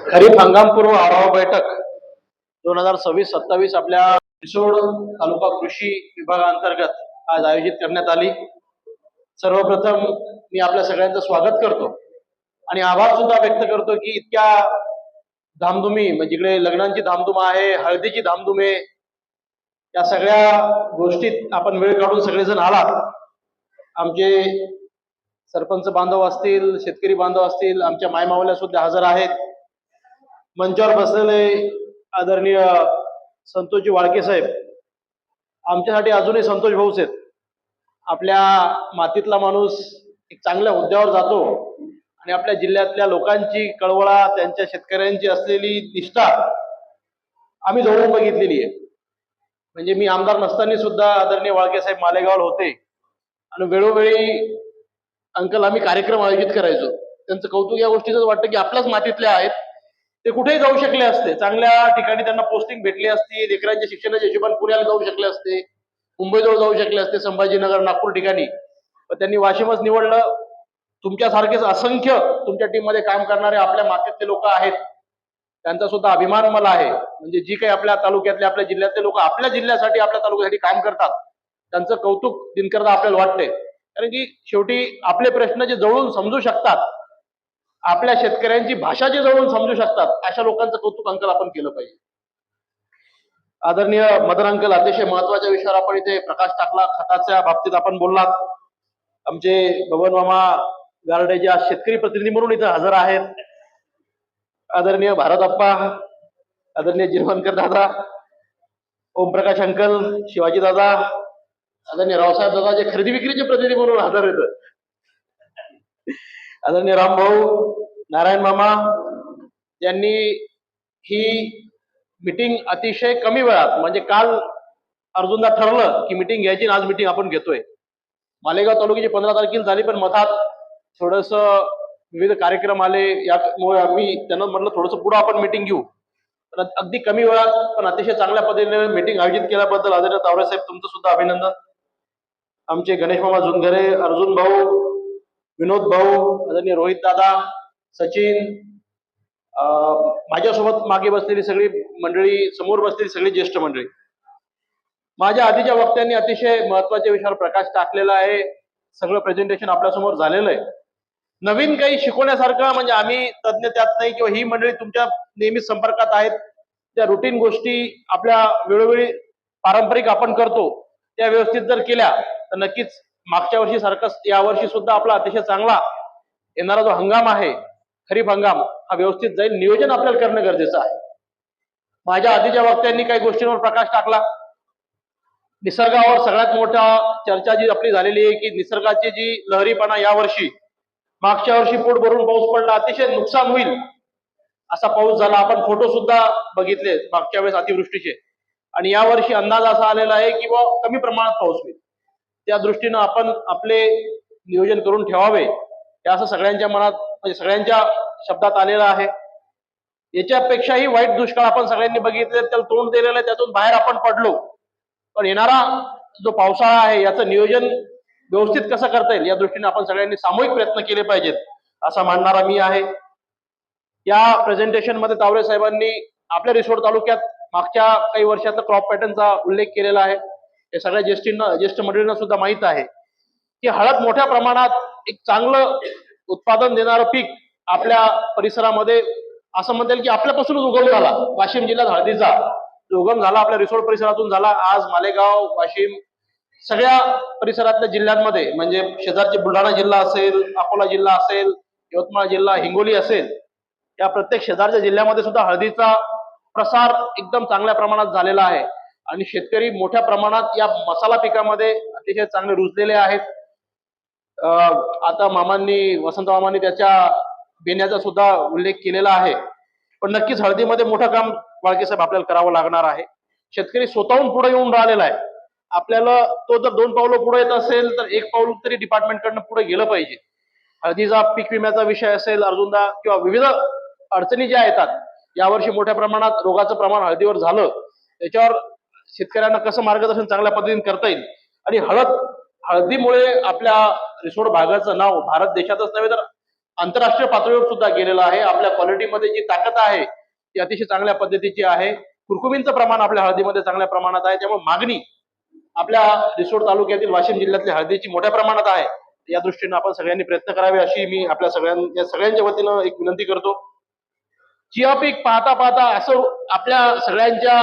खरीप हंगामपूर्व आढावा बैठक 2026-27 आपल्या रिसोड तालुका कृषी विभागांतर्गत आज आयोजित करण्यात आली। सर्वप्रथम मी आपल्या सगळ्यांचं स्वागत करतो आणि आभार सुद्धा व्यक्त करतो की इतक्या धामधुमी म्हणजे इकडे लग्नांची धामधूम आहे, हळदीची धामधूम आहे, या सगळ्या गोष्टीत आपण वेळ काढून सगळेजण आलात। आमचे सरपंच बांधव असतील, शेतकरी बांधव असतील, आमच्या मायमावल्या सुद्धा हजर आहेत। मंचावर बसलेले आदरणीय संतोषजी वाळके साहेब आमच्यासाठी अजूनही संतोष भाऊच आहेत। आपल्या मातीतला माणूस एक चांगल्या हुद्द्यावर जातो आणि आपल्या जिल्ह्यातल्या लोकांची कळवळा, त्यांच्या शेतकऱ्यांची असलेली निष्ठा आम्ही जवळून बघितलेली आहे। म्हणजे मी आमदार नसताना सुद्धा आदरणीय वाळके साहेब मालेगावला होते आणि वेळोवेळी अंकल आम्ही कार्यक्रम आयोजित करायचो। त्यांचं कौतुक या गोष्टीचं वाटतं की आपल्याच मातीतले आहेत, ते कुठेही जाऊ शकले असते, चांगल्या ठिकाणी त्यांना पोस्टिंग भेटली असती, लेकरांच्या शिक्षणाच्या हिशोबाने पुण्याला जाऊ शकले असते, मुंबईजवळ जाऊ शकले असते, संभाजीनगर नागपूर ठिकाणी, पण त्यांनी वाशिमच निवडलं। तुमच्यासारखेच असंख्य तुमच्या टीम मध्ये काम करणारे आपल्या मातीतले लोक आहेत, त्यांचा सुद्धा अभिमान मला आहे। म्हणजे जी काही आपल्या तालुक्यातले आपल्या जिल्ह्यातले लोक आपल्या जिल्ह्यासाठी आपल्या तालुक्यासाठी काम करतात त्यांचं कौतुक दिनकरदा आपल्याला वाटते, कारण की शेवटी आपले प्रश्न जे जवळून समजू शकतात, आपल्या शेतकऱ्यांची भाषा जे जवळून समजू शकतात, अशा लोकांचं कौतुक अंकल आपण केलं पाहिजे। आदरणीय मदन अंकल अतिशय महत्वाच्या विषयावर आपण इथे प्रकाश टाकला, खताच्या बाबतीत आपण बोललात। आमचे बबन मामा गारडे जे आज शेतकरी प्रतिनिधी म्हणून इथे हजर आहेत, आदरणीय भारत अप्पा, आदरणीय जिरवणकर दादा, ओमप्रकाश अंकल, शिवाजी दादा, आदरणीय रावसाहेब दादा जे खरेदी विक्रीचे प्रतिनिधी म्हणून हजर आहेत, आदरणीय रामभाऊ, नारायण मामा, यांनी ही मीटिंग अतिशय कमी वेळात, म्हणजे काल अर्जुनदा ठरलं की मीटिंग घ्यायची, आज मीटिंग आपण घेतोय। मालेगाव तालुक्याची 15 तारखेला झाली, पण मधात थोडस विविध कार्यक्रम आले, यामुळे आम्ही त्यांना म्हटलं थोडंसं पुढे आपण मीटिंग घेऊ, पण अगदी कमी वेळात पण अतिशय चांगल्या पद्धतीने मीटिंग आयोजित केल्याबद्दल आदरणीय तावरे साहेब तुमचं सुद्धा अभिनंदन। आमचे गणेश मामा झुनघरे, अर्जुन भाऊ, विनोद भाऊ, आदरणीय रोहित दादा, सचिन, माझ्यासोबत मागे बसलेली सगळी मंडळी, समोर बसलेली सगळी ज्येष्ठ मंडळी, माझ्या आधीच्या वक्त्यांनी अतिशय महत्वाच्या विषयावर प्रकाश टाकलेला आहे। सगळं प्रेझेंटेशन आपल्यासमोर झालेलं आहे। नवीन काही शिकवण्यासारखं म्हणजे आम्ही तज्ञ त्यात नाही, किंवा ही मंडळी तुमच्या नेहमी संपर्कात आहेत, त्या रुटीन गोष्टी आपल्या वेळोवेळी पारंपरिक आपण करतो त्या व्यवस्थित जर केल्या तर नक्कीच मागच्या वर्षी सारखंच यावर्षी सुद्धा आपला अतिशय चांगला येणारा जो हंगाम आहे खरीप हंगाम हा व्यवस्थित जाईल। नियोजन आपल्याला करणं गरजेचं आहे। माझ्या आधीच्या वक्त्यांनी काही गोष्टींवर प्रकाश टाकला। निसर्गावर सगळ्यात मोठा चर्चा जी आपली झालेली आहे की निसर्गाची जी लहरीपणा यावर्षी, मागच्या वर्षी पोट भरून पाऊस पडला, अतिशय नुकसान होईल असा पाऊस झाला, आपण फोटो सुद्धा बघितले मागच्या वेळेस अतिवृष्टीचे, आणि यावर्षी अंदाज असा आलेला आहे की कमी प्रमाणात पाऊस होईल। त्या दृष्टीनं आपण आपले नियोजन करून ठेवावे हे असं सगळ्यांच्या मनात म्हणजे सगळ्यांच्या शब्दात आलेलं आहे। याच्यापेक्षाही वाईट दुष्काळ आपण सगळ्यांनी बघितले, त्याला तोंड दिलेलं आहे, त्यातून बाहेर आपण पडलो, पण येणारा जो पावसाळा आहे याचं नियोजन व्यवस्थित कसं करता येईल या दृष्टीने आपण सगळ्यांनी सामूहिक प्रयत्न केले पाहिजेत असा मानणारा मी आहे। या प्रेझेंटेशन मध्ये तावरे साहेबांनी आपल्या रिसोड तालुक्यात मागच्या काही वर्षातला क्रॉप पॅटर्नचा उल्लेख केलेला आहे। हे सगळ्या ज्येष्ठ मंडळींना सुद्धा माहित आहे की हळद मोठ्या प्रमाणात एक चांगलं उत्पादन देणारं पीक आपल्या परिसरामध्ये असं म्हणता येईल की आपल्यापासूनच उगम झाला। वाशिम जिल्ह्यात हळदीचा जो उगम झाला आपल्या रिसोड परिसरातून झाला। आज मालेगाव, वाशिम सगळ्या परिसरातल्या जिल्ह्यांमध्ये म्हणजे शेजारचे बुलढाणा जिल्हा असेल, अकोला जिल्हा असेल, यवतमाळ जिल्हा, हिंगोली असेल, या प्रत्येक शेजारच्या जिल्ह्यामध्ये सुद्धा हळदीचा प्रसार एकदम चांगल्या प्रमाणात झालेला आहे आणि शेतकरी मोठ्या प्रमाणात या मसाला पिकामध्ये अतिशय चांगले रुजलेले आहेत। आता वसंत मामांनी त्याच्या बेण्याचा सुद्धा उल्लेख केलेला आहे, पण नक्कीच हळदीमध्ये मोठं काम वाळके साहेब आपल्याला करावं लागणार आहे। शेतकरी स्वतःहून पुढे येऊन राहिलेला आहे। आपल्याला तो जर 2 पावलं पुढे येत असेल तर 1 पाऊल तरी डिपार्टमेंट कडनं पुढे गेलं पाहिजे। हळदीचा पीक विम्याचा विषय असेल, अर्जुनदा, किंवा विविध अडचणी ज्या येतात, यावर्षी मोठ्या प्रमाणात रोगाचं प्रमाण हळदीवर झालं, त्याच्यावर शेतकऱ्यांना कसं मार्गदर्शन चांगल्या पद्धतीने करता येईल, आणि हळदीमुळे आपल्या रिसोड भागाचं नाव भारत देशातच नव्हे तर आंतरराष्ट्रीय पातळीवर सुद्धा गेलेला आहे. आपल्या क्वालिटीमध्ये जी ताकद आहे ती अतिशय चांगल्या पद्धतीची आहे. कुरकुमींचं प्रमाण आपल्या हळदीमध्ये चांगल्या प्रमाणात आहे. त्यामुळे मागणी आपल्या रिसोड तालुक्यातील वाशिम जिल्ह्यातल्या हळदीची मोठ्या प्रमाणात आहे. या दृष्टीने आपण सगळ्यांनी प्रयत्न करावे अशी मी आपल्या सगळ्यांच्या वतीनं एक विनंती करतो. चिया पीक पाहता पाहता असं आपल्या सगळ्यांच्या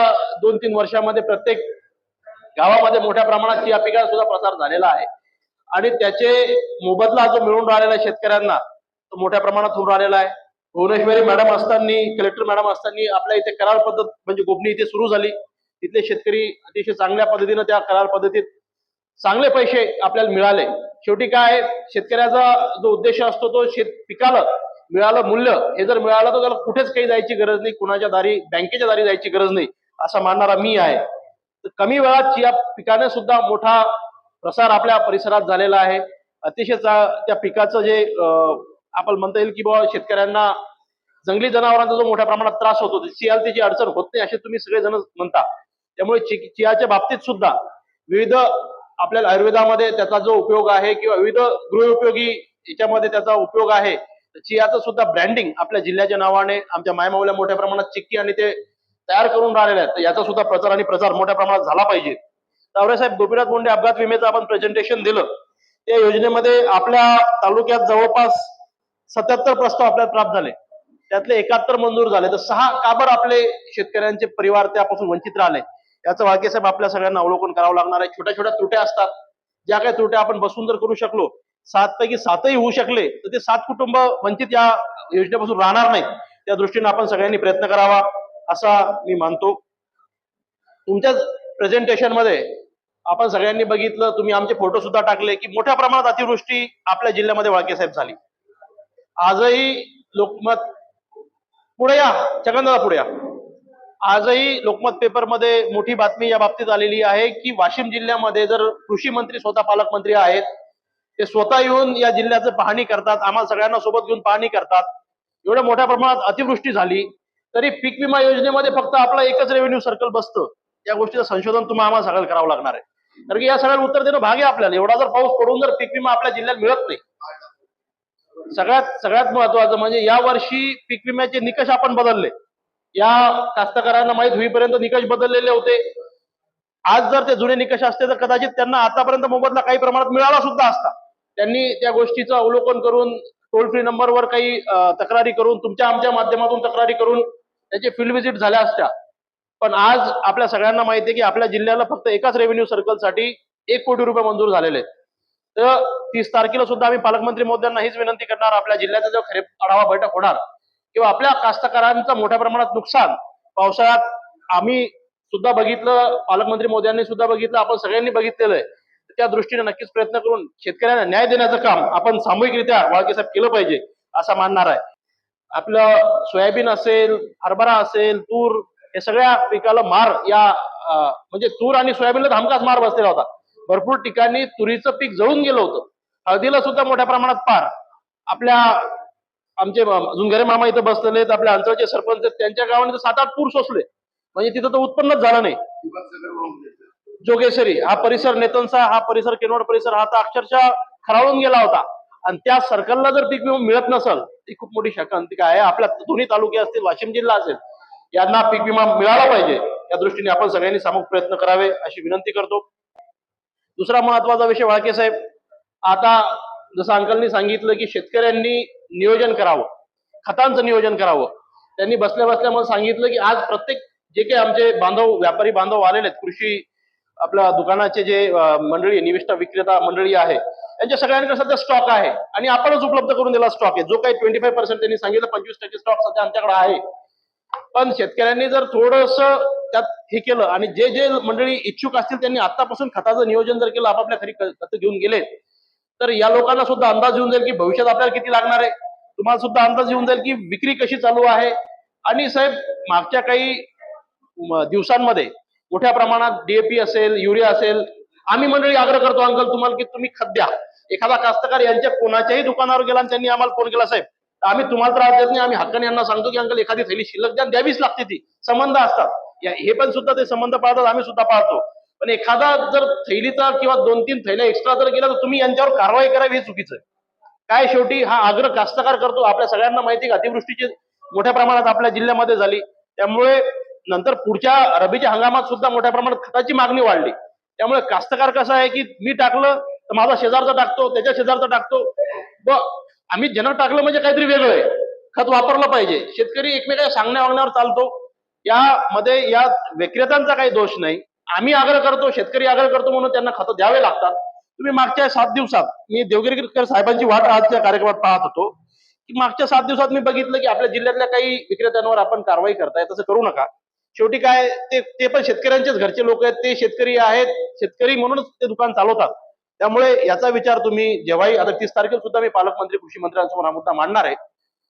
2-3 वर्षामध्ये प्रत्येक गावामध्ये मोठ्या प्रमाणात चिया पिकाचा सुद्धा प्रसार झालेला आहे आणि त्याचे मोबदला जो मिळून राहिलेला आहे शेतकऱ्यांना तो मोठ्या प्रमाणात होऊन राहिलेला आहे. भुवनेश्वरी मॅडम असताना, कलेक्टर मॅडम असताना आपल्या इथे करार पद्धत म्हणजे गोपनी इथे सुरू झाली. तिथले शेतकरी अतिशय चांगल्या पद्धतीने त्या करार पद्धतीत चांगले पैसे आपल्याला मिळाले. शेवटी काय शेतकऱ्याचा जो उद्देश असतो तो शेत पिकाला मिळालं मूल्य हे जर मिळालं तर त्याला कुठेच काही जायची गरज नाही, कुणाच्या दारी बँकेच्या दारी जायची गरज नाही असं मानणारा मी आहे. तर कमी वेळात चिया पिकाने सुद्धा मोठा प्रसार आपल्या परिसरात झालेला आहे. अतिशय त्या पिकाचं जे आपण म्हणता येईल की बाबा शेतकऱ्यांना जंगली जनावरांचा जो मोठ्या प्रमाणात त्रास होतो चियाला त्याची अडचण होत नाही असे तुम्ही सगळेजण म्हणता. त्यामुळे चियाच्या बाबतीत सुद्धा विविध आपल्याला आयुर्वेदामध्ये त्याचा जो उपयोग आहे किंवा विविध गृहोपयोगी याच्यामध्ये त्याचा उपयोग आहे. चियाचं सुद्धा ब्रँडिंग आपल्या जिल्ह्याच्या नावाने आमच्या मायमाऊल्या मोठ्या प्रमाणात चिक्की आणि ते तयार करून राहिलेले आहेत. याचा सुद्धा प्रचार आणि प्रसार मोठ्या प्रमाणात झाला पाहिजे. तावरेसाहेब गोपीनाथ मुंडे अपघात विमेचं आपण प्रेझेंटेशन दिलं. त्या योजनेमध्ये आपल्या तालुक्यात जवळपास 77 प्रस्ताव आपल्याला प्राप्त झाले. त्यातले 71 मंजूर झाले. तर 6 काबर आपले शेतकऱ्यांचे परिवार त्यापासून वंचित राहिले याचं वाळकेसाहेब आपल्या सगळ्यांना अवलोकन करावं लागणार आहे. छोट्या छोट्या त्रुट्या असतात, ज्या काही त्रुट्या आपण बसून जर करू शकलो 7 पैकी 7ही होऊ शकले तर ते 7 कुटुंब वंचित या योजनेपासून राहणार नाहीत. त्या दृष्टीने आपण सगळ्यांनी प्रयत्न करावा असा मी मानतो. तुमच्याच प्रेझेंटेशन मध्ये आपण सगळ्यांनी बघितलं, तुम्ही आमचे फोटो सुद्धा टाकले की मोठ्या प्रमाणात अतिवृष्टी आपल्या जिल्ह्यामध्ये वाळकेसाहेब झाली. आजही लोकमत पुढे या, चगनदादा पुढे या. आजही लोकमत पेपरमध्ये मोठी बातमी या बाबतीत आलेली आहे की वाशिम जिल्ह्यामध्ये जर कृषी मंत्री स्वतः पालकमंत्री आहेत, ते स्वतः येऊन या जिल्ह्याचं पाहणी करतात, आम्हाला सगळ्यांना सोबत घेऊन पाहणी करतात. एवढ्या मोठ्या प्रमाणात अतिवृष्टी झाली तरी पीक विमा योजनेमध्ये फक्त आपला एकच रेव्हेन्यू सर्कल बसतं. या गोष्टीचं संशोधन तुम्हाला आम्हाला सगळं करावं लागणार आहे. कारण की या सगळ्याला उत्तर देणं भाग आहे आपल्याला. एवढा जर पाऊस पडून जर पीक विमा आपल्या जिल्ह्यात मिळत नाही. सगळ्यात महत्वाचं म्हणजे या वर्षी पीक विम्याचे निकष आपण बदलले. या कास्तकारांना माहित होईपर्यंत निकष बदललेले होते. आज जर ते जुने निकष असते तर कदाचित त्यांना आतापर्यंत मोबदला काही प्रमाणात मिळाला सुद्धा असता. त्यांनी त्या गोष्टीचं अवलोकन करून टोल फ्री नंबरवर काही तक्रारी करून तुमच्या आमच्या माध्यमातून तक्रारी करून त्याचे फील्ड व्हिजिट झाल्या असत्या. पण आज आपल्या सगळ्यांना माहिती आहे की आपल्या जिल्ह्याला फक्त एकाच रेव्हेन्यू सर्कलसाठी 1 कोटी रुपये मंजूर झालेले आहेत. तर 30 तारखेला सुद्धा आम्ही पालकमंत्री महोदयांना हीच विनंती करणार, आपल्या जिल्ह्याचा जो खरीप आढावा बैठक होणार किंवा आपल्या कास्तकारांचं मोठ्या प्रमाणात नुकसान पावसाळ्यात आम्ही सुद्धा बघितलं, पालकमंत्री महोदयांनी सुद्धा बघितलं, आपण सगळ्यांनी बघितलेलं आहे. त्या दृष्टीने नक्कीच प्रयत्न करून शेतकऱ्यांना न्याय देण्याचं काम आपण सामूहिकरित्या वाळकेसाहेब केलं पाहिजे असं मानणार आहे. आपलं सोयाबीन असेल, हरभरा असेल, तूर हे सगळ्या पिकाला मार या म्हणजे तूर आणि सोयाबीनला हमखास मार बसलेला होता. भरपूर ठिकाणी तुरीचं पीक जळून गेलं होतं. हळदीला सुद्धा मोठ्या प्रमाणात पार. आपल्या आमचे जुनगरे मामा इथं बसलेले आहेत, आपल्या अंचळचे सरपंच त्यांच्या गावाने 7-8 पूर सोसले, म्हणजे तिथं तर उत्पन्नच झालं नाही. जोगेश्वरी हा परिसर, नेतनसा हा परिसर, किनवट परिसर हा तर अक्षरशः खराळून गेला होता. आणि त्या सर्कलला जर पीक विमा मिळत नसेल ती खूप मोठी शंका आहे. आपल्या दोन्ही तालुके असतील, वाशिम जिल्हा असेल, यांना पीक विमा मिळाला पाहिजे. या दृष्टीने आपण सगळ्यांनी सामूहिक प्रयत्न करावे अशी विनंती करतो. दुसरा महत्वाचा विषय वाळकेसाहेब, आता जसं अंकलनी सांगितलं की शेतकऱ्यांनी नियोजन करावं, खतांचं नियोजन करावं. त्यांनी बसल्या बसल्या मला सांगितलं की आज प्रत्येक जे काही आमचे बांधव, व्यापारी बांधव आलेले आहेत, कृषी आपल्या दुकानाचे जे मंडळी, निविष्ठा विक्रेता मंडळी आहे, यांच्या सगळ्यांकडे सध्या स्टॉक आहे आणि आपणच उपलब्ध करून दिला स्टॉक आहे. जो काही 25% त्यांनी सांगितलं, 25% स्टॉक सध्या आमच्याकडे आहे. पण शेतकऱ्यांनी जर थोडस त्यात हे केलं आणि जे जे मंडळी इच्छुक असतील त्यांनी आतापासून खताचं नियोजन जर केलं, आपापल्या खरी खत घेऊन गेले, तर या लोकांना सुद्धा अंदाज येऊन जाईल की भविष्यात आपल्याला किती लागणार आहे. तुम्हाला सुद्धा अंदाज येऊन जाईल की विक्री कशी चालू आहे. आणि साहेब, मागच्या काही दिवसांमध्ये मोठ्या प्रमाणात डीएपी असेल, युरिया असेल, आम्ही मंडळी आग्रह करतो अंकल तुम्हाला की तुम्ही खत द्या. एखादा कास्तकार यांच्या कोणाच्याही दुकानावर गेला आणि त्यांनी आम्हाला फोन केला, साहेब आम्ही तुम्हाला त्रास देत नाही, आम्ही हक्काने यांना सांगतो की अंकल एखादी थैली शिल्लक द्या, द्यावीच लागते. ती संबंध असतात, हे पण सुद्धा ते संबंध पाळतात, आम्ही सुद्धा पाळतो. पण एखादा जर थैलीचा किंवा 2-3 थैल्या एक्स्ट्रा जर गेला तर तुम्ही यांच्यावर कारवाई करावी, हे चुकीचं आहे. काय शेवटी हा आग्रह कास्तकार करतो. आपल्या सगळ्यांना माहिती आहे, अतिवृष्टीची मोठ्या प्रमाणात आपल्या जिल्ह्यामध्ये झाली, त्यामुळे नंतर पुढच्या रबीच्या हंगामात सुद्धा मोठ्या प्रमाणात खताची मागणी वाढली. त्यामुळे कास्तकार कसं आहे की मी टाकलं तर माझा शेजारचा टाकतो, त्याच्या शेजारचा टाकतो, व आम्ही ज्यानं टाकलं म्हणजे काहीतरी वेगळं आहे, खत वापरलं पाहिजे. शेतकरी एकमेकांच्या सांगण्या वागण्यावर चालतो. यामध्ये या विक्रेत्यांचा काही दोष नाही. आम्ही आग्रह करतो, शेतकरी आग्रह करतो म्हणून त्यांना खतं द्यावे लागतात. तुम्ही मागच्या 7 दिवसात मी देवगिरीकर साहेबांची वाट आजच्या कार्यक्रमात पाहत होतो की मागच्या 7 दिवसात मी बघितलं की आपल्या जिल्ह्यातल्या काही विक्रेत्यांवर आपण कारवाई करताय. तसं करू नका. शेवटी काय ते पण शेतकऱ्यांचेच घरचे लोक आहेत, ते शेतकरी आहेत, शेतकरी म्हणूनच ते दुकान चालवतात. त्यामुळे याचा विचार तुम्ही जेव्हाही, आता 30 तारखेला सुद्धा मी पालकमंत्री कृषी मंत्र्यांसमोर हा मुद्दा मांडणार आहे.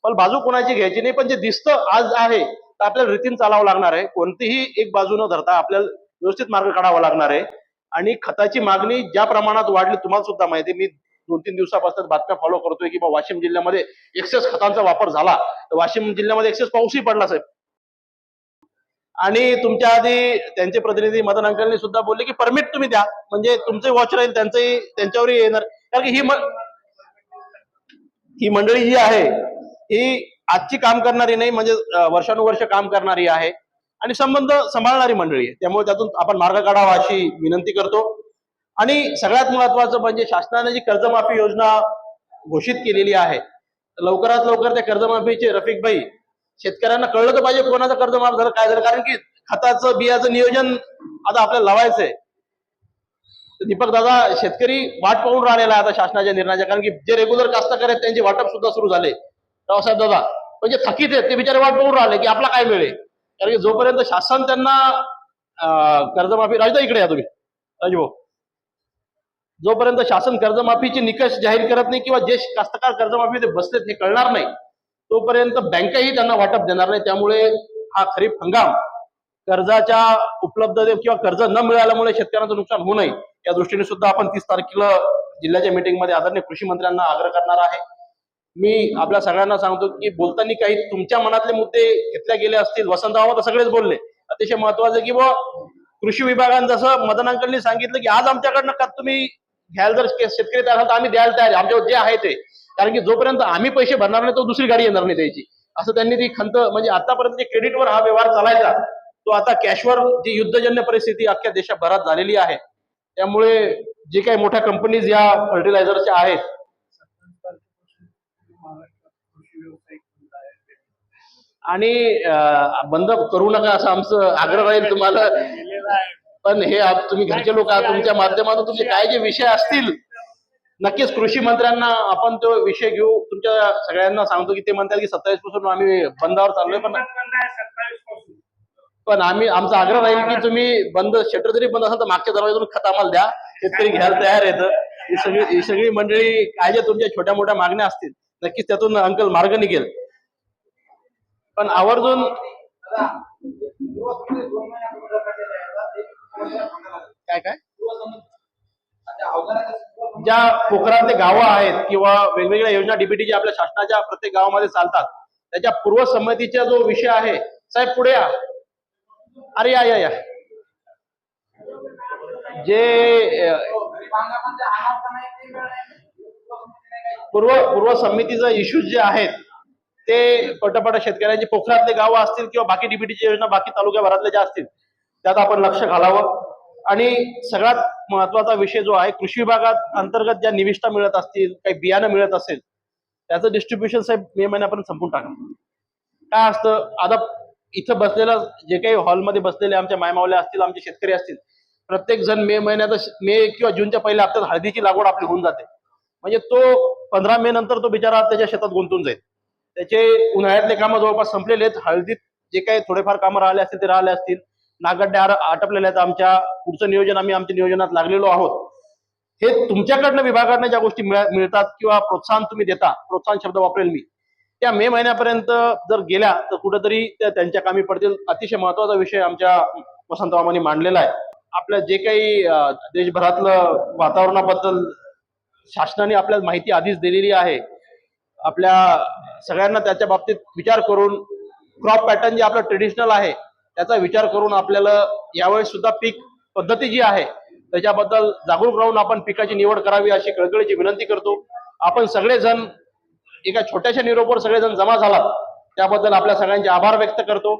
पण बाजू कोणाची घ्यायची नाही, पण जे दिसतं आज आहे तर आपल्याला रीतीने चालावं लागणार आहे. कोणतीही एक बाजू न धरता आपल्याला व्यवस्थित मार्ग काढावा लागणार आहे. आणि खताची मागणी ज्या प्रमाणात वाढली तुम्हाला सुद्धा माहिती आहे. मी 2-3 दिवसापासून बातम्या फॉलो करतोय की वाशिम जिल्ह्यामध्ये एक्सेस खतांचा वापर झाला, तर वाशिम जिल्ह्यामध्ये एक्सेस पाऊसही पडला साहेब. आणि तुमच्या आधी त्यांचे प्रतिनिधी मदन अंकलनी सुद्धा बोलले की परमिट तुम्ही द्या, म्हणजे तुमचे वॉच राहील, त्यांचंही त्यांच्यावरही येणार. कारण की ही मंडळी जी आहे ही आजची काम करणारी नाही, म्हणजे वर्षानुवर्ष काम करणारी आहे आणि संबंध सांभाळणारी मंडळी आहे. त्यामुळे त्यातून आपण मार्ग काढावा अशी विनंती करतो. आणि सगळ्यात महत्वाचं म्हणजे शासनाने जी कर्जमाफी योजना घोषित केलेली आहे, लवकरात लवकर त्या कर्जमाफीचे रफिक भाई शेतकऱ्यांना कळलं तर पाहिजे कोणाचं कर्ज माफ झालं, काय झालं. कारण की खताचं बियाचं नियोजन आता आपल्याला लावायचंय. दीपक दादा, शेतकरी वाट पाहून राहिलेला आहे आता शासनाच्या निर्णयाच्या. कारण की जे रेग्युलर कास्तकार आहेत त्यांचे वाटप सुद्धा सुरू झाले. रावसाहेब दादा म्हणजे थकीत आहेत, ते बिचारे वाट पाहून राहिले की आपला काय मिळेल. कारण की जोपर्यंत शासन त्यांना कर्जमाफी, राजदा इकडे या तुम्ही राजभाऊ, जोपर्यंत शासन कर्जमाफीचे निकष जाहीर करत नाही किंवा जे कास्तकार कर्जमाफी ते बसलेत हे कळणार नाही, तोपर्यंत बँकाही त्यांना वाटप देणार नाही. त्यामुळे हा खरीप हंगाम कर्जाच्या उपलब्धते किंवा कर्ज न मिळाल्यामुळे शेतकऱ्यांचं नुकसान होऊ नये या दृष्टीने सुद्धा आपण 30 तारखेला जिल्ह्याच्या मीटिंगमध्ये आदरणीय कृषी मंत्र्यांना आग्रह करणार आहे. मी आपल्या सगळ्यांना सांगतो की बोलताना काही तुमच्या मनातले मुद्दे घेतले गेले असतील, वसंतराव तर सगळेच बोलले, अतिशय महत्वाचं की कृषी विभागानं जसं मदन अंकलनी सांगितलं की आज आमच्याकडनं का तुम्ही घ्यायला जर शेतकरी तयार असाल तर आम्ही द्यायला तयार आहे, आमच्यावर जे आहे ते. कारण की जोपर्यंत आम्ही पैसे भरणार नाही तो दुसरी गाडी येणार नाही द्यायची, असं त्यांनी ती खंत, म्हणजे आतापर्यंत जे क्रेडिटवर हा व्यवहार चालायचा तो आता कॅशवर, जी युद्धजन्य परिस्थिती अख्ख्या देशभरात झालेली आहे, त्यामुळे जे काही मोठ्या कंपनीज या फर्टिलायझरच्या आहेत आणि बंद करू नका असं आमचं आग्रह राहील तुम्हाला. पण हे तुम्ही घरचे लोक आहात, तुमच्या माध्यमातून तुमचे काय जे विषय असतील नक्कीच कृषी मंत्र्यांना आपण तो विषय घेऊ. तुमच्या सगळ्यांना सांगतो की ते म्हणतात की 27 पासून आम्ही बंदावर चाललोय, पण आम्ही, आमचा आग्रह राहील की तुम्ही बंद, शटर जरी बंद असेल तर मागच्या दरवाजातून खत आम्हाला द्या, शेतकरी घ्यायला तयार येतं. ही सगळी मंडळी काय जे तुमच्या छोट्या मोठ्या मागण्या असतील नक्कीच त्यातून अंकल मार्ग निघेल. पण आवर्जून काय काय ज्या पोखरातले गावं आहेत किंवा वेगवेगळ्या योजना डीबीटी आपल्या शासनाच्या प्रत्येक गावामध्ये चालतात, त्याच्या पूर्वसंमतीचा जो विषय आहे, साहेब पुढे या, अरे या या या, जे पूर्व समितीचा इश्यूज जे आहेत ते पटपट शेतकऱ्यांचे पोखरातले गावं असतील किंवा बाकी डीबीटीची योजना बाकी तालुक्याभरातले ज्या असतील त्यात आपण लक्ष घालावं. आणि सगळ्यात महत्वाचा विषय जो आहे, कृषी विभागात अंतर्गत ज्या निविष्ठा मिळत असतील, काही बियाणं मिळत असेल, त्याचं डिस्ट्रीब्युशन साहेब मे महिन्यापर्यंत संपून टाका. काय असतं, आता इथं बसलेलं जे काही हॉलमध्ये बसलेले आमच्या मायमावल्या असतील, आमचे शेतकरी असतील, प्रत्येक जण मे महिन्यात, मे किंवा जूनच्या पहिल्या हप्त्यात हळदीची लागवड आपली होऊन जाते. म्हणजे तो 15 मे नंतर तो बिचारा त्याच्या शेतात गुंतून जाईल. त्याचे उन्हाळ्यातले कामं जवळपास संपलेले आहेत. हळदीत जे काही थोडेफार कामं राहिले असतील ते राहिले असतील. नागड्या आटपलेल्या आहेत. आमच्या पुढचं नियोजन आम्ही आमच्या नियोजनात लागलेलो आहोत. हे तुमच्याकडनं विभागाकडनं ज्या गोष्टी मिळतात किंवा प्रोत्साहन तुम्ही देता, प्रोत्साहन शब्द वापरेल मी, त्या मे महिन्यापर्यंत जर गेल्या तर कुठेतरी त्या त्यांच्या कामी पडतील. अतिशय महत्वाचा विषय आमच्या वसंतरावांनी मांडलेला आहे. आपल्या जे काही देशभरातलं वातावरणाबद्दल शासनाने आपल्याला माहिती आधीच दिलेली आहे. आपल्या सगळ्यांना त्याच्या बाबतीत विचार करून क्रॉप पॅटर्न जे आपलं ट्रेडिशनल आहे त्याचा विचार करून आपल्याला यावेळेस सुद्धा पीक पद्धती जी आहे त्याच्याबद्दल जागरूक राहून आपण पिकाची निवड करावी अशी कळकळीची विनंती करतो. आपण सगळेजण एका छोट्याशा निरोपावर सगळेजण जमा झालात त्याबद्दल आपल्या सगळ्यांचे आभार व्यक्त करतो.